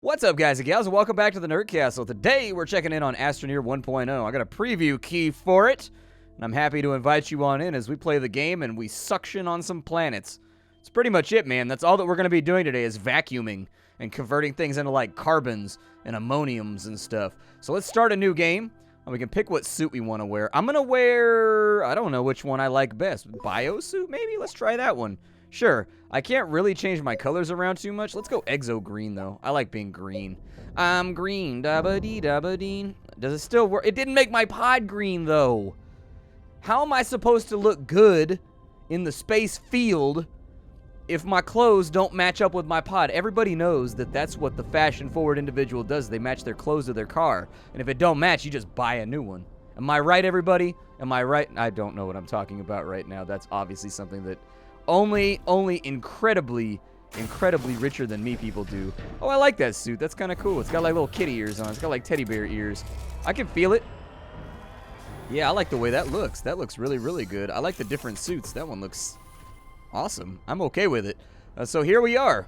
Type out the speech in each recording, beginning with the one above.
What's up, guys and gals, and welcome back to the Nerd Castle. Today, we're checking in on Astroneer 1.0. I got a preview key for it, and I'm happy to invite you on in as we play the game and we suction on some planets. It's pretty much it, man. That's all that we're going to be doing today is vacuuming and converting things into, like, carbons and ammoniums and stuff. So let's start a new game, and we can pick what suit we want to wear. I'm going to wear, I don't know which one I like best. Bio suit, maybe? Let's try that one. Sure, I can't really change my colors around too much. Let's go exo green, though. I like being green. I'm green, da-ba-dee-da-ba-dee. Does it still work? It didn't make my pod green, though. How am I supposed to look good in the space field if my clothes don't match up with my pod? Everybody knows that that's what the fashion-forward individual does. They match their clothes to their car. And if it don't match, you just buy a new one. Am I right, everybody? Am I right? I don't know what I'm talking about right now. That's obviously something that only incredibly richer than me people do. Oh, I like that suit. That's kind of cool. It's got like little kitty ears on it. It's got like teddy bear ears. I can feel it. Yeah, I like the way that looks. That looks really, really good. I like the different suits. That one looks awesome. I'm okay with it. So here we are.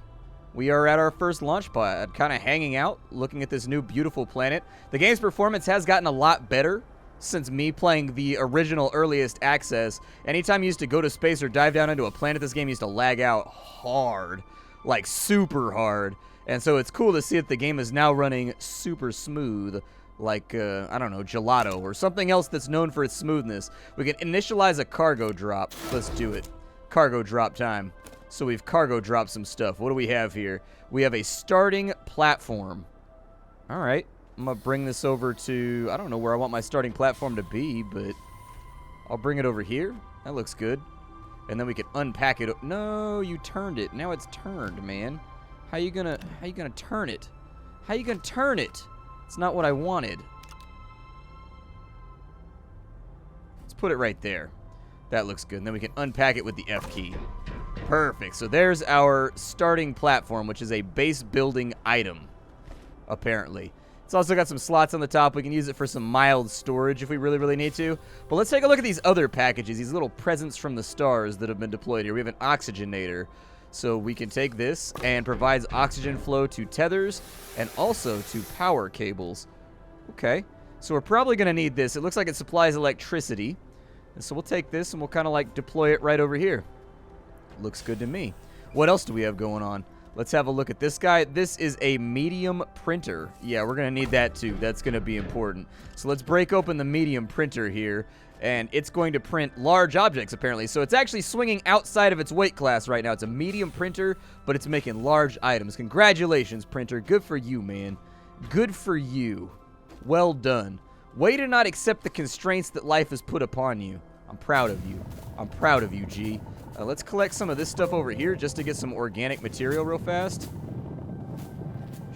We are at our first launch pod, kind of hanging out, looking at this new beautiful planet. The game's performance has gotten a lot better since me playing the original earliest access. Anytime you used to go to space or dive down into a planet, this game used to lag out hard, like super hard. And so it's cool to see that the game is now running super smooth, like, I don't know, gelato or something else that's known for its smoothness. We can initialize a cargo drop. Let's do it. Cargo drop time. So we've cargo dropped some stuff. What do we have here? We have a starting platform. All right. I'm going to bring this over to, I don't know where I want my starting platform to be, but I'll bring it over here. That looks good. And then we can unpack it. No, you turned it. Now it's turned, man. How you gonna turn it? How you gonna turn it? It's not what I wanted. Let's put it right there. That looks good. And then we can unpack it with the F key. Perfect. So there's our starting platform, which is a base building item, apparently. It's also got some slots on the top. We can use it for some mild storage if we really, really need to. But let's take a look at these other packages, these little presents from the stars that have been deployed here. We have an Oxygenator. So we can take this and provides oxygen flow to tethers and also to power cables. Okay. So we're probably going to need this. It looks like it supplies electricity. And so we'll take this and we'll kind of like deploy it right over here. Looks good to me. What else do we have going on? Let's have a look at this guy. This is a medium printer. Yeah, we're going to need that too. That's going to be important. So let's break open the medium printer here, and it's going to print large objects, apparently. So it's actually swinging outside of its weight class right now. It's a medium printer, but it's making large items. Congratulations, printer. Good for you, man. Good for you. Well done. Way to not accept the constraints that life has put upon you. I'm proud of you. I'm proud of you, G. Let's collect some of this stuff over here just to get some organic material real fast.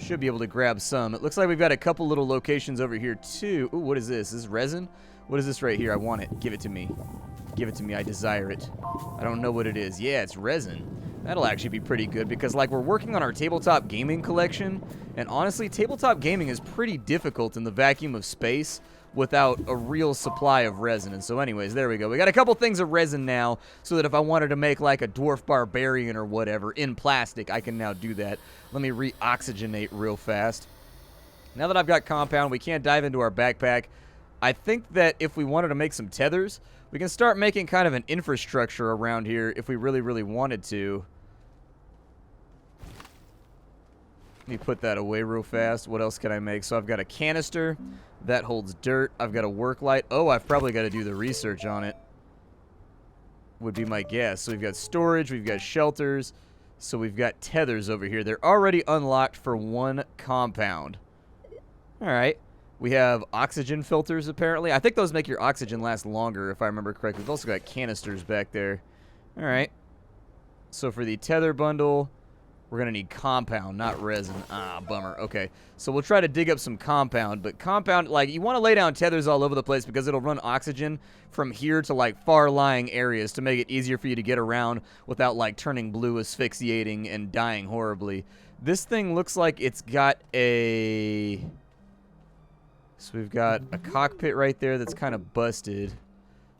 Should be able to grab some. It looks like we've got a couple little locations over here, too. Ooh, what is this? Is this resin? What is this right here? I want it. Give it to me. Give it to me. I desire it. I don't know what it is. Yeah, it's resin. That'll actually be pretty good because, like, we're working on our tabletop gaming collection, and honestly, tabletop gaming is pretty difficult in the vacuum of space without a real supply of resin. And so anyways, there we go. We got a couple things of resin now so that if I wanted to make like a dwarf barbarian or whatever in plastic, I can now do that. Let me re-oxygenate real fast. Now that I've got compound, we can't dive into our backpack. I think that if we wanted to make some tethers, we can start making kind of an infrastructure around here if we really, really wanted to. Let me put that away real fast. What else can I make? So I've got a canister. That holds dirt. I've got a work light. Oh, I've probably got to do the research on it. Would be my guess. So we've got storage. We've got shelters. So we've got tethers over here. They're already unlocked for one compound. All right. We have oxygen filters, apparently. I think those make your oxygen last longer, if I remember correctly. We've also got canisters back there. All right. So for the tether bundle, we're going to need compound, not resin. Ah, bummer. Okay. So we'll try to dig up some compound. But compound, like, you want to lay down tethers all over the place because it'll run oxygen from here to, like, far-lying areas to make it easier for you to get around without, like, turning blue, asphyxiating, and dying horribly. This thing looks like it's got a... So we've got a cockpit right there that's kind of busted.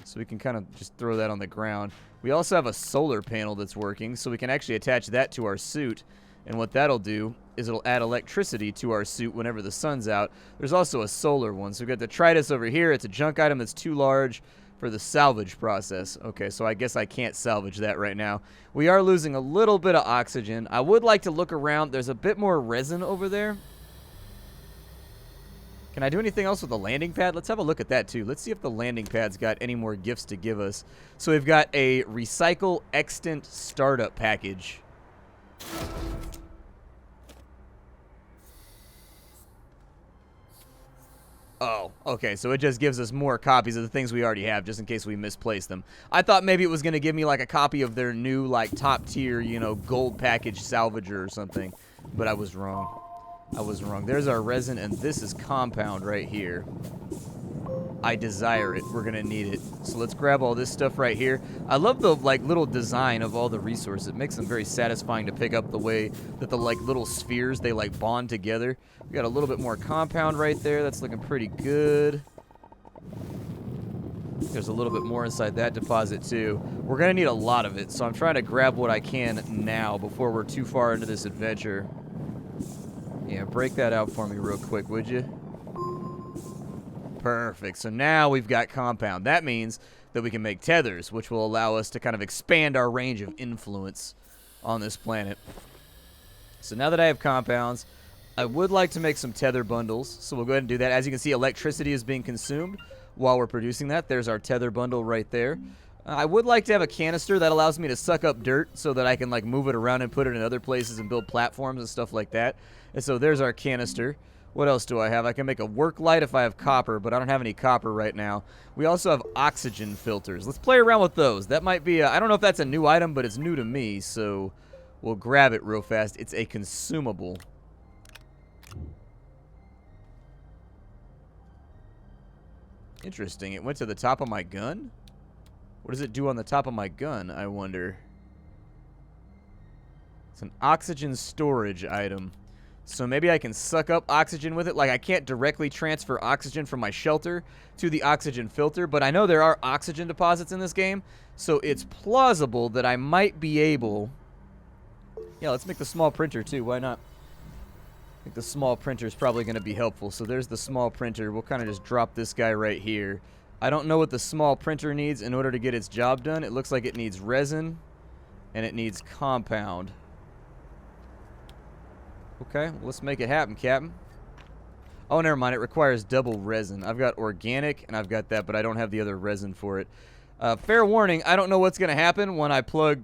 So we can kind of just throw that on the ground. We also have a solar panel that's working, so we can actually attach that to our suit. And what that'll do is it'll add electricity to our suit whenever the sun's out. There's also a solar one. So we've got the Tritus over here. It's a junk item that's too large for the salvage process. Okay, so I guess I can't salvage that right now. We are losing a little bit of oxygen. I would like to look around. There's a bit more resin over there. Can I do anything else with the landing pad? Let's have a look at that too. Let's see if the landing pad's got any more gifts to give us. So we've got a Recycle Extant Startup Package. Oh, okay, so it just gives us more copies of the things we already have, just in case we misplace them. I thought maybe it was going to give me, like, a copy of their new, like, top-tier, you know, gold package salvager or something, but I was wrong. I was wrong. There's our resin, and this is compound right here. I desire it. We're going to need it. So let's grab all this stuff right here. I love the, like, little design of all the resources. It makes them very satisfying to pick up the way that the, like, little spheres, they, like, bond together. We got a little bit more compound right there. That's looking pretty good. There's a little bit more inside that deposit, too. We're going to need a lot of it, so I'm trying to grab what I can now before we're too far into this adventure. Yeah, break that out for me real quick, would you? Perfect. So now we've got compound. That means that we can make tethers, which will allow us to kind of expand our range of influence on this planet. So now that I have compounds, I would like to make some tether bundles. So we'll go ahead and do that. As you can see, electricity is being consumed while we're producing that. There's our tether bundle right there. I would like to have a canister that allows me to suck up dirt so that I can like move it around and put it in other places and build platforms and stuff like that. And so there's our canister. What else do I have? I can make a work light if I have copper, but I don't have any copper right now. We also have oxygen filters. Let's play around with those. That might be I don't know if that's a new item, but it's new to me, so we'll grab it real fast. It's a consumable. Interesting. It went to the top of my gun? What does it do on the top of my gun, I wonder? It's an oxygen storage item. So maybe I can suck up oxygen with it. Like, I can't directly transfer oxygen from my shelter to the oxygen filter, but I know there are oxygen deposits in this game, so it's plausible that I might be able... Yeah, let's make the small printer, too. Why not? I think the small printer is probably going to be helpful. So there's the small printer. We'll kind of just drop this guy right here. I don't know what the small printer needs in order to get its job done. It looks like it needs resin, and it needs compound. Okay, well, let's make it happen, Captain. Oh, never mind. It requires double resin. I've got organic, and I've got that, but I don't have the other resin for it. Fair warning, I don't know what's going to happen when I plug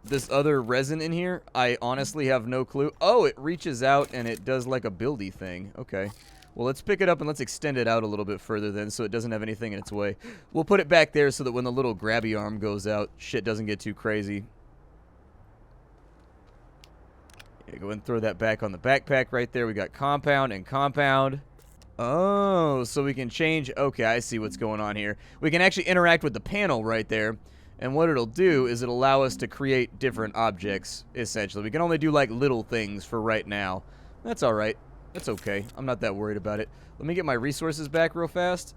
this other resin in here. I honestly have no clue. Oh, it reaches out, and it does like a buildy thing. Okay. Well, let's pick it up, and let's extend it out a little bit further then so it doesn't have anything in its way. We'll put it back there so that when the little grabby arm goes out, shit doesn't get too crazy. Yeah, go ahead and throw that back on the backpack right there. We got compound and compound. Oh, so we can change. Okay, I see what's going on here. We can actually interact with the panel right there. And what it'll do is it'll allow us to create different objects, essentially. We can only do, like, little things for right now. That's all right. That's okay. I'm not that worried about it. Let me get my resources back real fast.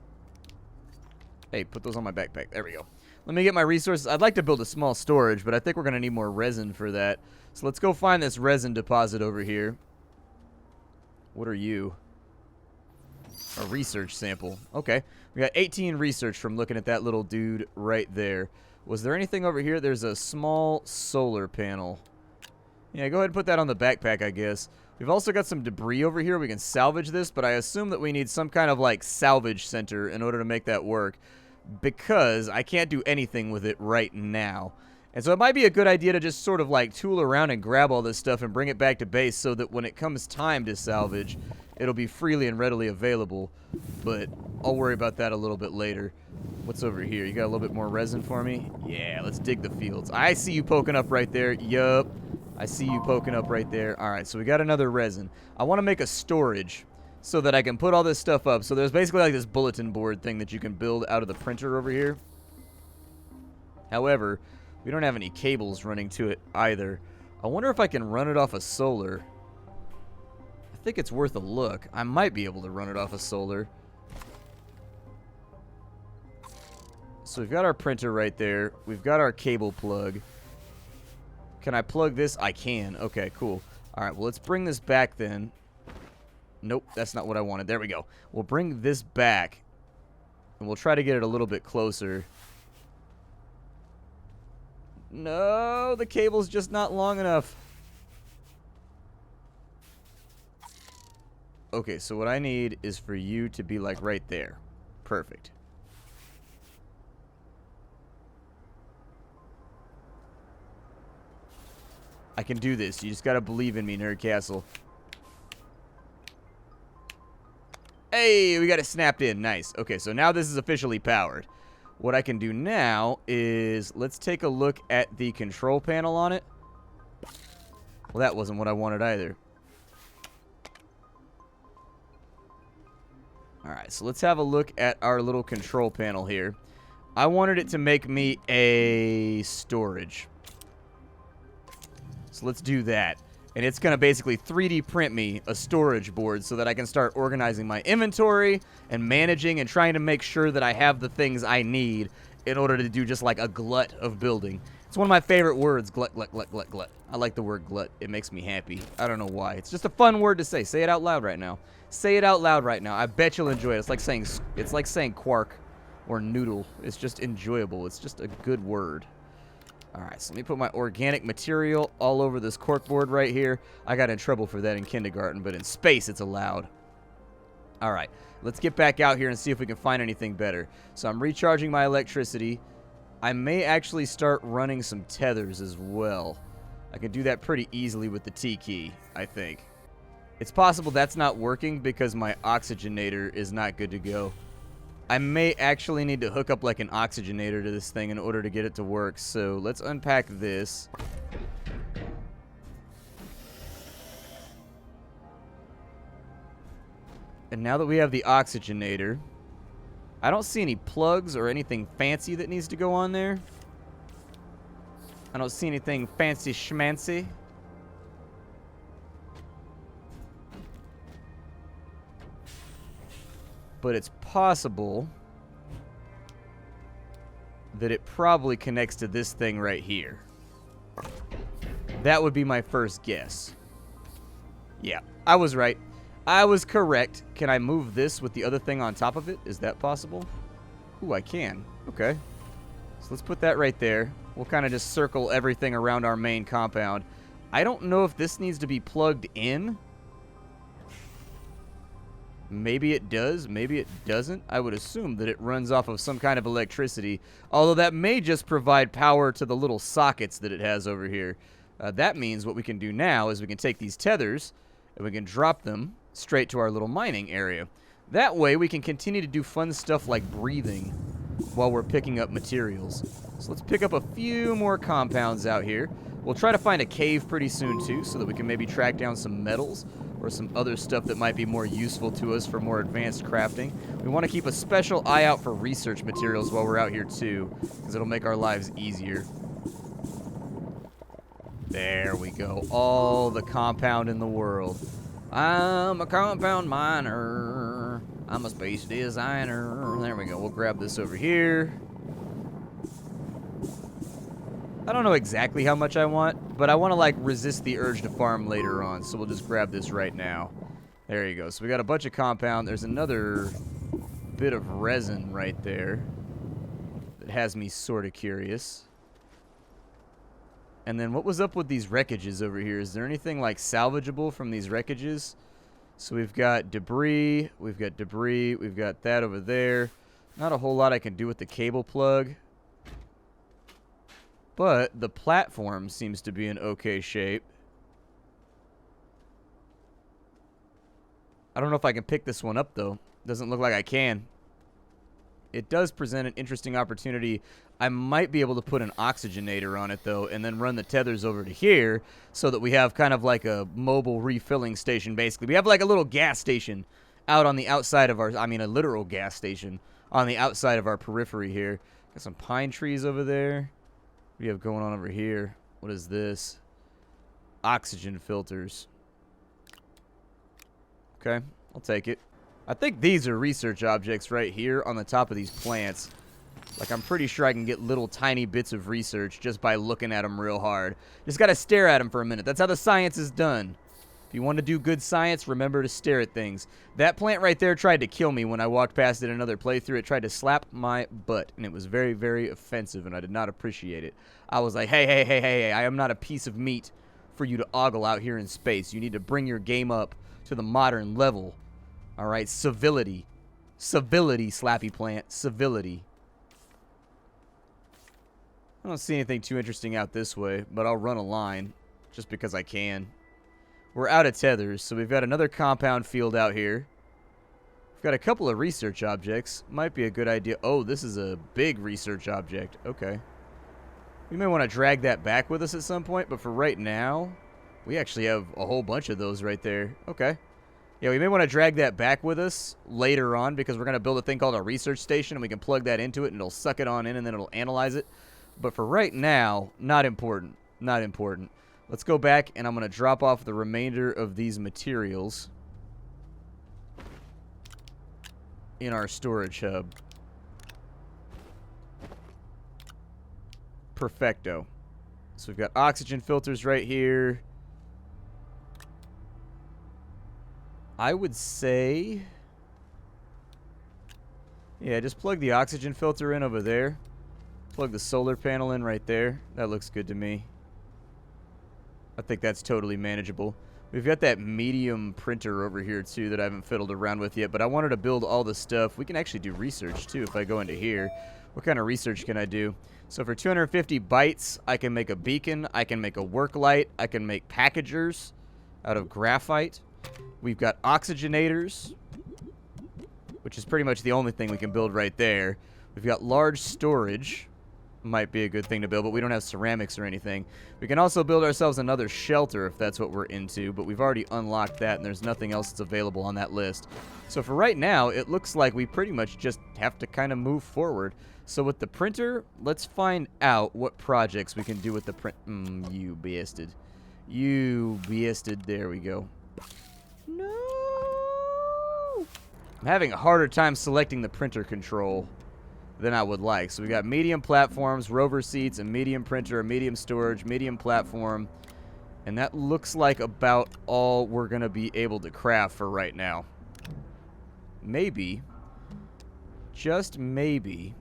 Hey, put those on my backpack. There we go. Let me get my resources. I'd like to build a small storage, but I think we're going to need more resin for that. So let's go find this resin deposit over here. What are you? A research sample. Okay. We got 18 research from looking at that little dude right there. Was there anything over here? There's a small solar panel. Yeah, go ahead and put that on the backpack, I guess. We've also got some debris over here. We can salvage this, but I assume that we need some kind of, like, salvage center in order to make that work, because I can't do anything with it right now. And so it might be a good idea to just sort of, like, tool around and grab all this stuff and bring it back to base so that when it comes time to salvage, it'll be freely and readily available. But I'll worry about that a little bit later. What's over here? You got a little bit more resin for me? Yeah, let's dig the fields. I see you poking up right there. Yup. I see you poking up right there. All right, so we got another resin. I want to make a storage so that I can put all this stuff up. So there's basically like this bulletin board thing that you can build out of the printer over here. However, we don't have any cables running to it either. I wonder if I can run it off of solar. I think it's worth a look. I might be able to run it off of solar. So we've got our printer right there. We've got our cable plug. Can I plug this? I can. Okay, cool. All right, well, let's bring this back then. Nope, that's not what I wanted. There we go. We'll bring this back, and we'll try to get it a little bit closer. No, the cable's just not long enough. Okay, so what I need is for you to be, like, right there. Perfect. I can do this. You just gotta believe in me, Nerd Castle. Hey, we got it snapped in. Nice. Okay, so now this is officially powered. What I can do now is, let's take a look at the control panel on it. Well, that wasn't what I wanted either. Alright, so let's have a look at our little control panel here. I wanted it to make me a storage. So let's do that. And it's going to basically 3D print me a storage board so that I can start organizing my inventory and managing and trying to make sure that I have the things I need in order to do just like a glut of building. It's one of my favorite words, glut, glut, glut, glut, glut. I like the word glut. It makes me happy. I don't know why. It's just a fun word to say. Say it out loud right now. Say it out loud right now. I bet you'll enjoy it. It's like saying quark or noodle. It's just enjoyable. It's just a good word. Alright, so let me put my organic material all over this corkboard right here. I got in trouble for that in kindergarten, but in space it's allowed. Alright, let's get back out here and see if we can find anything better. So I'm recharging my electricity. I may actually start running some tethers as well. I can do that pretty easily with the T key, I think. It's possible that's not working because my oxygenator is not good to go. I may actually need to hook up like an oxygenator to this thing in order to get it to work. So let's unpack this. And now that we have the oxygenator, I don't see any plugs or anything fancy that needs to go on there. I don't see anything fancy schmancy. But it's possible that it probably connects to this thing right here. That would be my first guess. Yeah, I was right. I was correct. Can I move this with the other thing on top of it? Is that possible? Ooh, I can. Okay. So let's put that right there. We'll kind of just circle everything around our main compound. I don't know if this needs to be plugged in. Maybe it does, maybe it doesn't. I would assume that it runs off of some kind of electricity, although that may just provide power to the little sockets that it has over here. That means what we can do now is we can take these tethers and we can drop them straight to our little mining area. That way we can continue to do fun stuff like breathing while we're picking up materials. So let's pick up a few more compounds out here. We'll try to find a cave pretty soon too so that we can maybe track down some metals or some other stuff that might be more useful to us for more advanced crafting. We want to keep a special eye out for research materials while we're out here too, because it'll make our lives easier. There we go. All the compound in the world. I'm a compound miner. I'm a space designer. There we go. We'll grab this over here. I don't know exactly how much I want, but I want to, like, resist the urge to farm later on, so we'll just grab this right now. There you go. So we got a bunch of compound. There's another bit of resin right there that has me sort of curious. And then what was up with these wreckages over here? Is there anything, like, salvageable from these wreckages? So we've got debris. We've got debris. We've got that over there. Not a whole lot I can do with the cable plug. But the platform seems to be in okay shape. I don't know if I can pick this one up, though. Doesn't look like I can. It does present an interesting opportunity. I might be able to put an oxygenator on it, though, and then run the tethers over to here so that we have kind of like a mobile refilling station, basically. We have like a little gas station out on the outside of our... I mean, a literal gas station on the outside of our periphery here. Got some pine trees over there. What do you have going on over here? What is this? Oxygen filters. Okay, I'll take it. I think these are research objects right here on the top of these plants. Like, I'm pretty sure I can get little tiny bits of research just by looking at them real hard. Just gotta stare at them for a minute. That's how the science is done. If you want to do good science, remember to stare at things. That plant right there tried to kill me when I walked past it in another playthrough. It tried to slap my butt, and it was very, very offensive, and I did not appreciate it. I was like, hey, I am not a piece of meat for you to ogle out here in space. You need to bring your game up to the modern level. All right, civility. Civility, Slappy Plant. Civility. I don't see anything too interesting out this way, but I'll run a line just because I can. We're out of tethers, so we've got another compound field out here. We've got a couple of research objects. Might be a good idea. Oh, this is a big research object. Okay. We may want to drag that back with us at some point, but for right now, we actually have a whole bunch of those right there. Okay. Yeah, we may want to drag that back with us later on because we're going to build a thing called a research station, and we can plug that into it, and it'll suck it on in, and then it'll analyze it. But for right now, not important. Not important. Let's go back, and I'm going to drop off the remainder of these materials in our storage hub. Perfecto. So we've got oxygen filters right here. I would say... yeah, just plug the oxygen filter in over there. Plug the solar panel in right there. That looks good to me. I think that's totally manageable. We've got that medium printer over here, too, that I haven't fiddled around with yet, but I wanted to build all the stuff. We can actually do research, too, if I go into here. What kind of research can I do? So for 250 bytes, I can make a beacon. I can make a work light. I can make packagers out of graphite. We've got oxygenators, which is pretty much the only thing we can build right there. We've got large storage. Might be a good thing to build, but we don't have ceramics or anything. We can also build ourselves another shelter if that's what we're into, but we've already unlocked that, and there's nothing else that's available on that list. So for right now, it looks like we pretty much just have to kind of move forward. So with the printer, let's find out what projects we can do with the print. You bastard. You bastard. There we go. No! I'm having a harder time selecting the printer control than I would like. So we got medium platforms, rover seats, a medium printer, a medium storage, medium platform, and that looks like about all we're going to be able to craft for right now. Maybe, just maybe,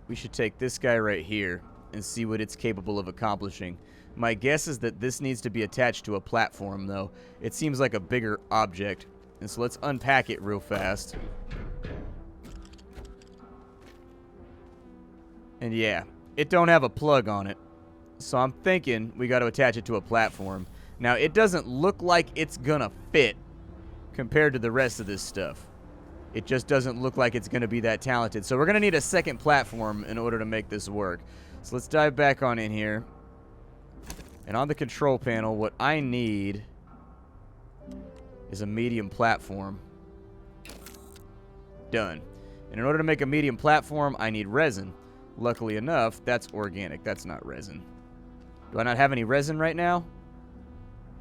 we should take this guy right here and see what it's capable of accomplishing. My guess is that this needs to be attached to a platform, though. It seems like a bigger object. And so let's unpack it real fast. And yeah, it don't have a plug on it. So I'm thinking we got to attach it to a platform. Now, it doesn't look like it's gonna fit compared to the rest of this stuff. It just doesn't look like it's gonna be that talented. So we're gonna need a second platform in order to make this work. So let's dive back on in here. And on the control panel, what I need is a medium platform. Done. And in order to make a medium platform, I need resin. Luckily enough, that's organic. That's not resin. Do I not have any resin right now?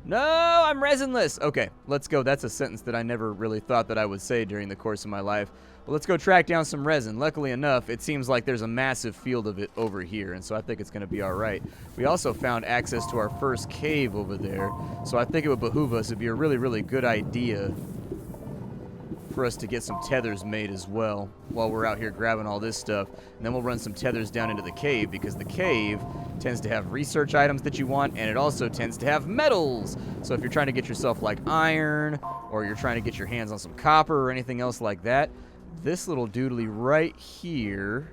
No, I'm resinless. Okay, let's go. That's a sentence that I never really thought that I would say during the course of my life. But let's go track down some resin. Luckily enough, it seems like there's a massive field of it over here, and so I think it's going to be all right. We also found access to our first cave over there, so I think it would behoove us. It'd be a really, really good idea for us to get some tethers made as well while we're out here grabbing all this stuff. And then we'll run some tethers down into the cave, because the cave tends to have research items that you want, and it also tends to have metals. So if you're trying to get yourself like iron, or you're trying to get your hands on some copper or anything else like that, this little doodly right here...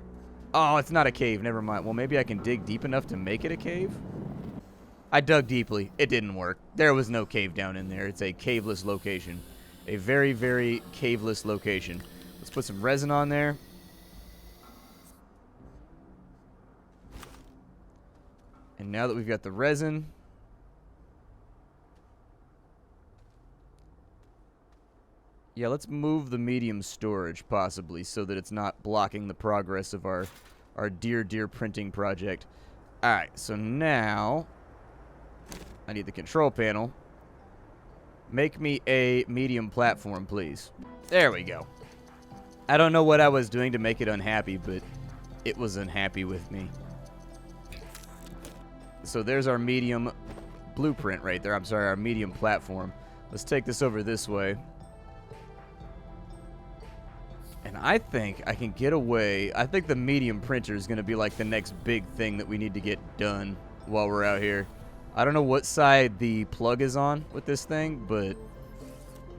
oh, it's not a cave. Never mind. Well, maybe I can dig deep enough to make it a cave? I dug deeply. It didn't work. There was no cave down in there. It's a caveless location. A very, very caveless location. Let's put some resin on there. And now that we've got the resin... yeah, let's move the medium storage, possibly, so that it's not blocking the progress of our dear, dear printing project. Alright, so now I need the control panel. Make me a medium platform, please. There we go. I don't know what I was doing to make it unhappy, but it was unhappy with me. so there's our medium blueprint right there. I'm sorry, our medium platform. Let's take this over this way. And I think I can get away. I think the medium printer is going to be like the next big thing that we need to get done while we're out here. I don't know what side the plug is on with this thing, but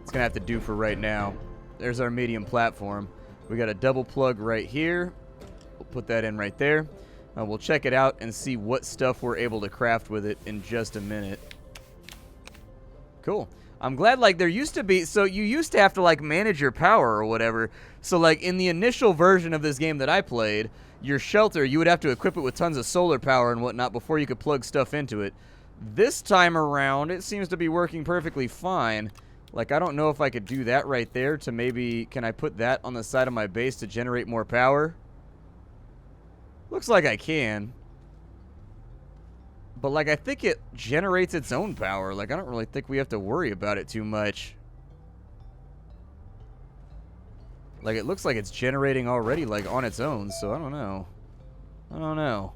it's going to have to do for right now. There's our medium platform. We got a double plug right here. We'll put that in right there. We'll check it out and see what stuff we're able to craft with it in just a minute. Cool. I'm glad, like, there used to be, so you used to have to, like, manage your power or whatever. So, like, in the initial version of this game that I played, your shelter, you would have to equip it with tons of solar power and whatnot before you could plug stuff into it. This time around, it seems to be working perfectly fine. Like, I don't know if I could do that right there to maybe, can I put that on the side of my base to generate more power? Looks like I can. But, like, I think it generates its own power. Like, I don't really think we have to worry about it too much. Like, it looks like it's generating already, like, on its own. So, I don't know. I don't know.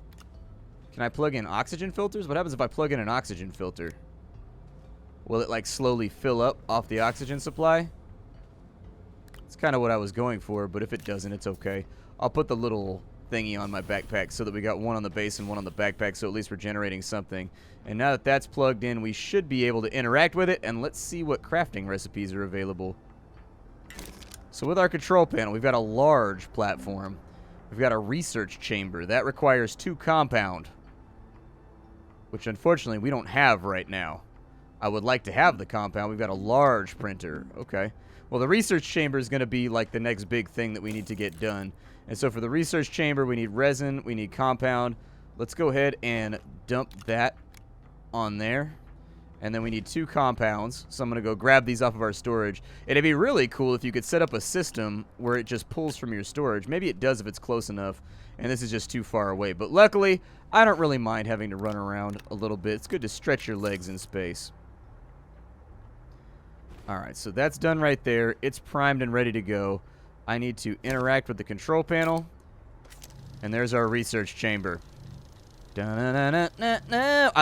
Can I plug in oxygen filters? What happens if I plug in an oxygen filter? Will it, like, slowly fill up off the oxygen supply? It's kind of what I was going for, but if it doesn't, it's okay. I'll put the little thingy on my backpack so that we got one on the base and one on the backpack, so at least we're generating something. And now that that's plugged in, we should be able to interact with it, and let's see what crafting recipes are available. So with our control panel, we've got a large platform. We've got a research chamber. That requires 2 compound, which unfortunately we don't have right now. I would like to have the compound. We've got a large printer. Okay. Well, the research chamber is going to be like the next big thing that we need to get done. And so for the research chamber, we need resin, we need compound. Let's go ahead and dump that on there. And then we need 2 compounds. So I'm going to go grab these off of our storage. It'd be really cool if you could set up a system where it just pulls from your storage. Maybe it does if it's close enough. And this is just too far away. But luckily, I don't really mind having to run around a little bit. It's good to stretch your legs in space. Alright, so that's done right there. It's primed and ready to go. I need to interact with the control panel. And there's our research chamber. I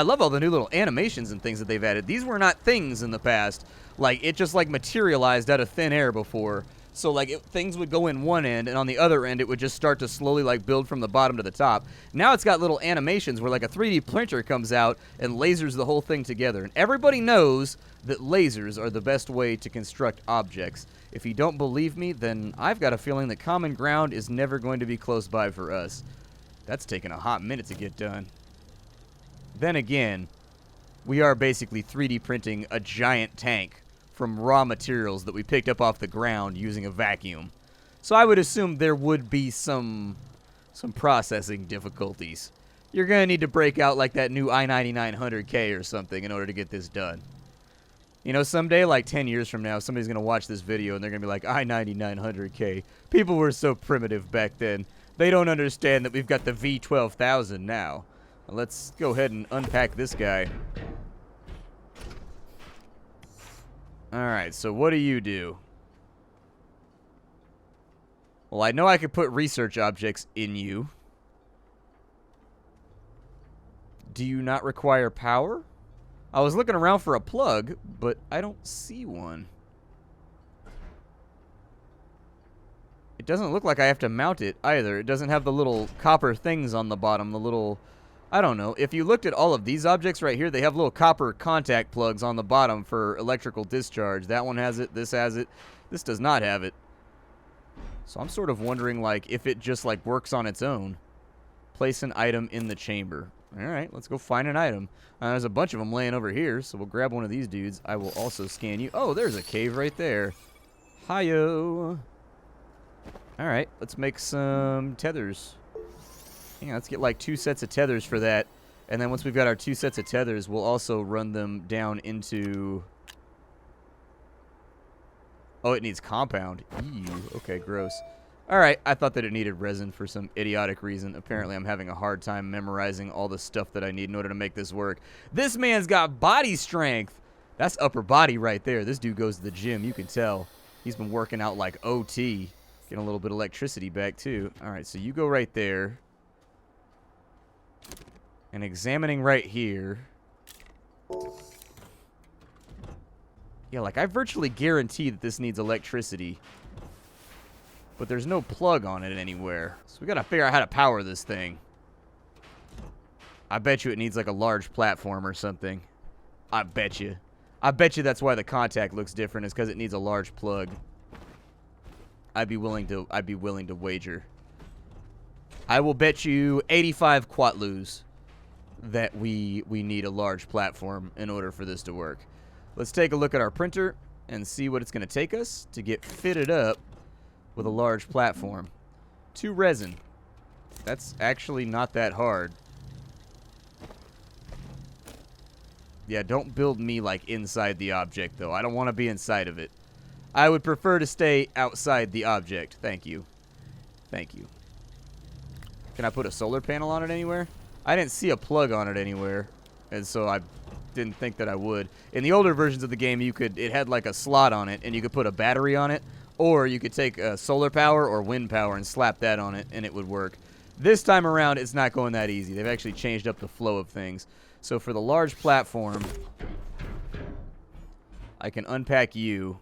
love all the new little animations and things that they've added. These were not things in the past. Like, it just, like, materialized out of thin air before. So, like, things would go in one end, and on the other end, it would just start to slowly, like, build from the bottom to the top. Now it's got little animations where, like, a 3D printer comes out and lasers the whole thing together. And everybody knows that lasers are the best way to construct objects. If you don't believe me, then I've got a feeling that common ground is never going to be close by for us. That's taken a hot minute to get done. Then again, we are basically 3D printing a giant tank from raw materials that we picked up off the ground using a vacuum. So I would assume there would be some processing difficulties. You're going to need to break out like that new i9900K or something in order to get this done. You know, someday, like 10 years from now, somebody's going to watch this video and they're going to be like, i9900K. People were so primitive back then. They don't understand that we've got the V12000 now. Let's go ahead and unpack this guy. Alright, so what do you do? Well, I know I could put research objects in you. Do you not require power? I was looking around for a plug, but I don't see one. It doesn't look like I have to mount it either. It doesn't have the little copper things on the bottom, the little... I don't know. If you looked at all of these objects right here, they have little copper contact plugs on the bottom for electrical discharge. That one has it. This has it. This does not have it. So I'm sort of wondering, like, if it just, like, works on its own. Place an item in the chamber. All right, let's go find an item. There's a bunch of them laying over here, so we'll grab one of these dudes. I will also scan you. Oh, there's a cave right there. Hi-yo. All right, let's make some tethers. Yeah, let's get like 2 sets of tethers for that. And then once we've got our 2 sets of tethers, we'll also run them down into... Oh, it needs compound. Ew. Okay, gross. Alright, I thought that it needed resin for some idiotic reason. Apparently, I'm having a hard time memorizing all the stuff that I need in order to make this work. This man's got body strength. That's upper body right there. This dude goes to the gym. You can tell. He's been working out like OT. Getting a little bit of electricity back, too. Alright, so you go right there. And examining right here. Yeah, like I virtually guarantee that this needs electricity. But there's no plug on it anywhere. So we gotta figure out how to power this thing. I bet you it needs like a large platform or something. I bet you. I bet you that's why the contact looks different, is because it needs a large plug. I'd be willing to wager. I will bet you 85 quatlus that we need a large platform in order for this to work. Let's take a look at our printer and see what it's going to take us to get fitted up with a large platform. 2 resin. That's actually not that hard. Yeah, don't build me like inside the object though. I don't want to be inside of it. I would prefer to stay outside the object. Thank you. Thank you. Can I put a solar panel on it anywhere? I didn't see a plug on it anywhere, and so I didn't think that I would. In the older versions of the game, it had like a slot on it, and you could put a battery on it, or you could take solar power or wind power and slap that on it, and it would work. This time around, it's not going that easy. They've actually changed up the flow of things. So for the large platform, I can unpack you.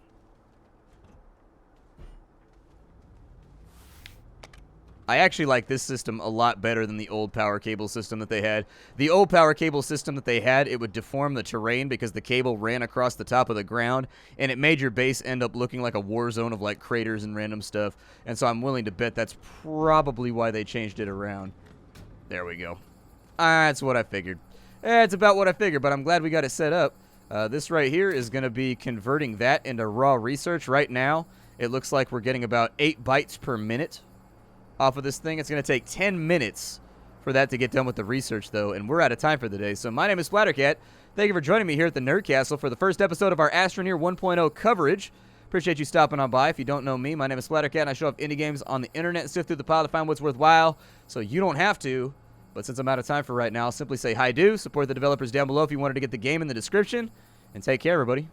I actually like this system a lot better than the old power cable system that they had. The old power cable system that they had, it would deform the terrain because the cable ran across the top of the ground, and it made your base end up looking like a war zone of like craters and random stuff. And so I'm willing to bet that's probably why they changed it around. There we go. That's what I figured. It's about what I figured, but I'm glad we got it set up. This right here is going to be converting that into raw research. Right now, it looks like we're getting about 8 bytes per minute off of this thing. It's going to take 10 minutes for that to get done with the research, though, and we're out of time for the day. So my name is Splattercat. Thank you for joining me here at the Nerd Castle for the first episode of our Astroneer 1.0 coverage. Appreciate you stopping on by. If you don't know me, my name is Splattercat, and I show off indie games on the internet and sift through the pile to find what's worthwhile, so you don't have to. But since I'm out of time for right now, I'll simply say hi-do. Support the developers down below if you wanted to get the game in the description. And take care, everybody.